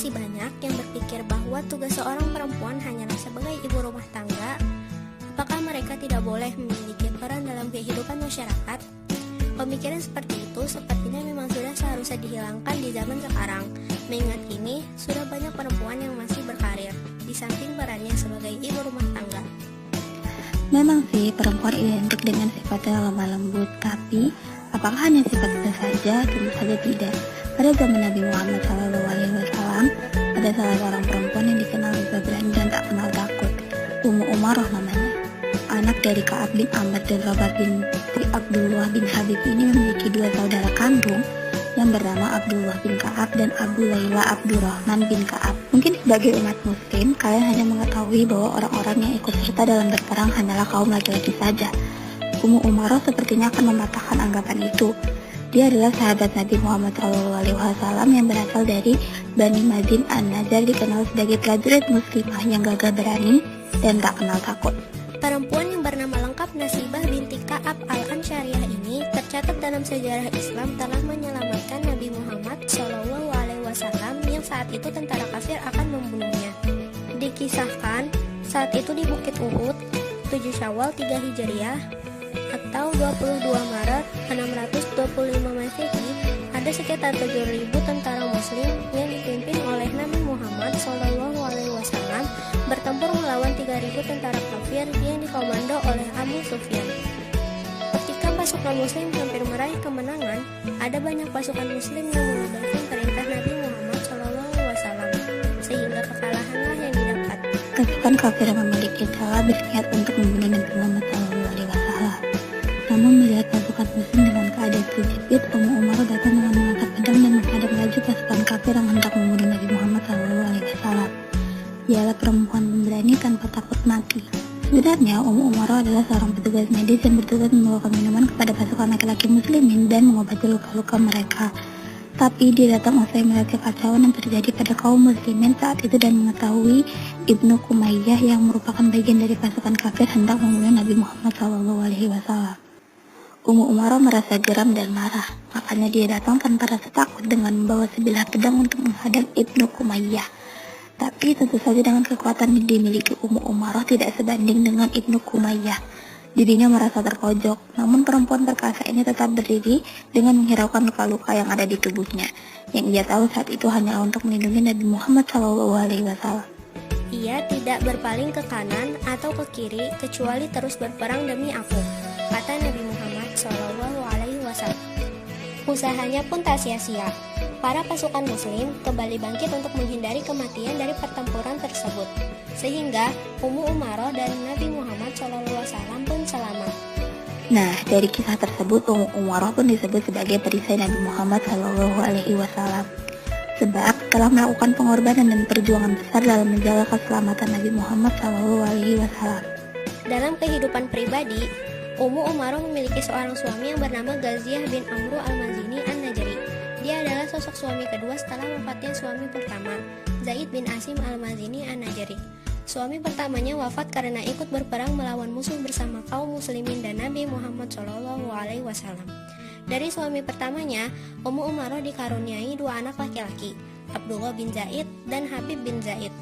Masih banyak yang berpikir bahwa tugas seorang perempuan hanyalah sebagai ibu rumah tangga. Apakah mereka tidak boleh memiliki peran dalam kehidupan masyarakat? Pemikiran seperti itu sepertinya memang sudah seharusnya dihilangkan di zaman sekarang. Mengingat ini, sudah banyak perempuan yang masih berkarir, di samping perannya sebagai ibu rumah tangga. Memang sih perempuan identik dengan sifatnya lemah lembut, tapi apakah hanya sifat itu saja? Tentu saja tidak. Pada zaman Nabi Muhammad SAW, ada salah seorang perempuan yang dikenal lebih berani dan tak kenal takut. Ummu Umaroh namanya. Anak dari Ka'ab bin Amr dan Rabah bin Abdullah bin Habib ini memiliki dua saudara kandung yang bernama Abdullah bin Ka'ab dan Abu Layla Abdurrahman bin Ka'ab. Mungkin sebagai umat muslim, kalian hanya mengetahui bahwa orang-orang yang ikut serta dalam berperang hanyalah kaum laki-laki saja. Ummu Umaroh sepertinya akan mematahkan anggapan itu. Dia adalah sahabat Nabi Muhammad SAW yang berasal dari Bani Mazin An-Najjar, dikenal sebagai prajurit muslimah yang gagah berani dan tak kenal takut. Perempuan yang bernama lengkap Nasibah binti Ka'ab al-Ansyariyah ini tercatat dalam sejarah Islam telah menyelamatkan Nabi Muhammad SAW yang saat itu tentara kafir akan membunuhnya. Dikisahkan saat itu di Bukit Uhud, 7 Syawal 3 Hijriah atau 22 Maret 625 Masehi, ada sekitar 7.000 tentara muslim yang dipimpin oleh Nabi Muhammad SAW bertempur melawan 3.000 tentara kafir yang dikomando oleh Abu Sufyan. Ketika pasukan muslim hampir meraih kemenangan, ada banyak pasukan muslim yang mengabaikan perintah Nabi Muhammad SAW, sehingga kekalahanlah yang didapat. Pasukan kafir memiliki cara berniat untuk membunuh Nabi Muhammad SAW. Namun melihat pasukan muslim dengan keadaan terjepit, Ummu Umaroh datang dengan mengangkat pedang dan menghadap laju pasukan kafir yang hendak membunuh Nabi Muhammad SAW. Dialah perempuan pemberani tanpa takut mati. Sebenarnya Ummu Umaroh adalah seorang petugas medis yang bertugas membawakan minuman kepada pasukan laki-laki muslimin dan mengobati luka-luka mereka. Tapi dia datang usai melihat kekacauan yang terjadi pada kaum muslimin saat itu dan mengetahui Ibnu Kumayyah yang merupakan bagian dari pasukan kafir hendak membunuh Nabi Muhammad SAW. Ummu Umaroh merasa geram dan marah, makanya dia datang tanpa rasa takut dengan membawa sebilah pedang untuk menghadap Ibnu Kumayyah. Tapi tentu saja dengan kekuatan yang dimiliki Ummu Umaroh tidak sebanding dengan Ibnu Kumayyah. Dirinya merasa terpojok, namun perempuan perkasa ini tetap berdiri dengan menghiraukan luka-luka yang ada di tubuhnya. Yang ia tahu saat itu hanyalah untuk melindungi Nabi Muhammad SAW. Ia tidak berpaling ke kanan atau ke kiri kecuali terus berperang demi aku, kata Nabi Muhammad SAW. Usahanya pun tak sia-sia. Para pasukan muslim kembali bangkit untuk menghindari kematian dari pertempuran tersebut, sehingga Ummu Umaroh dan Nabi Muhammad SAW pun selamat. Nah, dari kisah tersebut Ummu Umaroh pun disebut sebagai perisai Nabi Muhammad SAW, sebab telah melakukan pengorbanan dan perjuangan besar dalam menjaga keselamatan Nabi Muhammad SAW. Dalam kehidupan pribadi, Ummu Umaroh memiliki seorang suami yang bernama Ghaziyah bin Amru al-Mazini an-Najri. Dia adalah sosok suami kedua setelah wafatnya suami pertama, Zaid bin Asim al-Mazini an-Najri. Suami pertamanya wafat karena ikut berperang melawan musuh bersama kaum muslimin dan Nabi Muhammad SAW. Dari suami pertamanya, Ummu Umaroh dikaruniai dua anak laki-laki, Abdullah bin Zaid dan Habib bin Zaid.